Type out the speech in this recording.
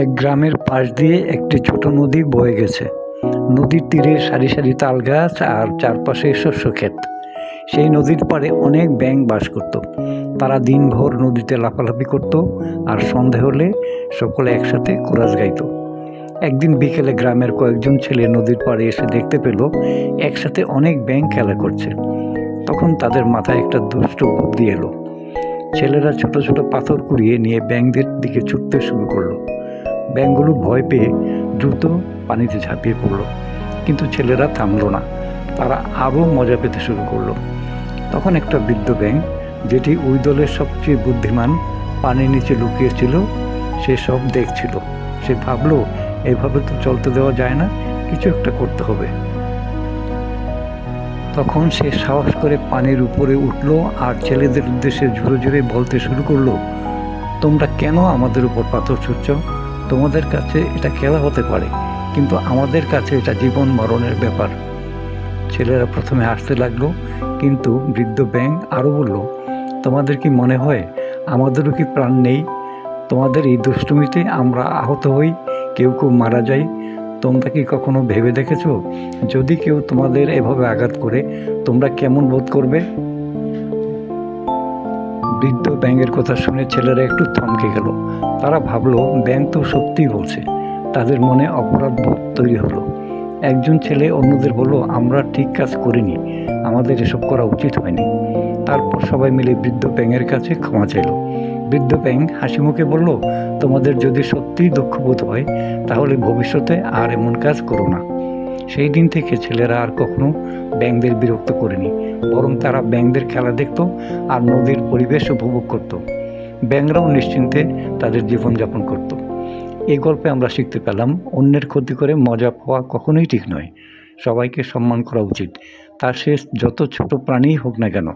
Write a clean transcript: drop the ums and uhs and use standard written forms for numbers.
এক গ্রামের পাশ দিয়ে একটি ছোট নদী বয়ে গেছে। নদীর তীরে সারি সারি তাল গাছ আর চারপাশে শস্য ক্ষেত। সেই নদীর পাড়ে অনেক ব্যাঙ বাস করত। তারা দিনভর নদীতে লাফালাফি করত আর সন্ধে হলে সকলে একসাথে কোরাস গাইত। একদিন বিকেলে গ্রামের কয়েকজন ছেলে নদীর পাড়ে এসে দেখতে পেল একসাথে অনেক ব্যাঙ খেলা করছে। তখন তাদের মাথায় একটা দুষ্ট বুদ্ধি এলো। ছেলেরা ছোট ছোট পাথর কুড়িয়ে নিয়ে ব্যাঙদের দিকে ছুটতে শুরু করলো। ব্যাঙগুলো ভয় পেয়ে দ্রুত পানিতে ঝাঁপিয়ে পড়ল, কিন্তু ছেলেরা থামলো না। তারা আরও মজা পেতে শুরু করলো। তখন একটা বৃদ্ধ ব্যাঙ, যেটি ওই দলের সবচেয়ে বুদ্ধিমান, পানির নিচে লুকিয়েছিল, সে সব দেখছিল। সে ভাবলো, এভাবে তো চলতে দেওয়া যায় না, কিছু একটা করতে হবে। তখন সে সাহস করে পানির উপরে উঠল আর ছেলেদের উদ্দেশ্যে জোরে জোরে বলতে শুরু করলো, তোমরা কেন আমাদের উপর পাথর ছুঁড়ছ? তোমাদের কাছে এটা খেলা হতে পারে, কিন্তু আমাদের কাছে এটা জীবন মরণের ব্যাপার। ছেলেরা প্রথমে হাসতে লাগলো, কিন্তু বৃদ্ধ ব্যাঙ আরও বলল, তোমাদের কি মনে হয় আমাদেরও কি প্রাণ নেই? তোমাদের এই দুষ্টুমিতে আমরা আহত হই, কেউ কেউ মারা যায়। তোমরা কি কখনো ভেবে দেখেছো, যদি কেউ তোমাদের এভাবে আঘাত করে তোমরা কেমন বোধ করবে? বৃদ্ধ ব্যাঙের কথা শুনে ছেলেরা একটু থমকে গেল। তারা ভাবলো, ব্যাঙ তো সত্যিই বলছে। তাদের মনে অপরাধ বোধ তৈরি হলো। একজন ছেলে অন্যদের বলল, আমরা ঠিক কাজ করিনি, আমাদের এসব করা উচিত হয়নি। তারপর সবাই মিলে বৃদ্ধ ব্যাঙের কাছে ক্ষমা চাইল। বৃদ্ধ ব্যাঙ হাসি মুখে বলল, তোমাদের যদি সত্যিই দুঃখবোধ হয়, তাহলে ভবিষ্যতে আর এমন কাজ করো না। সেই দিন থেকে ছেলেরা আর কখনো ব্যাঙদের বিরক্ত করেনি, বরং তারা ব্যাঙদের খেলা দেখত আর নদীর পরিবেশ উপভোগ করত। ব্যাঙরাও নিশ্চিন্তে তাদের জীবনযাপন করত। এই গল্পে আমরা শিখতে পেলাম, অন্যের ক্ষতি করে মজা পাওয়া কখনোই ঠিক নয়। সবাইকে সম্মান করা উচিত, তার সে যত ছোট প্রাণীই হোক না কেন।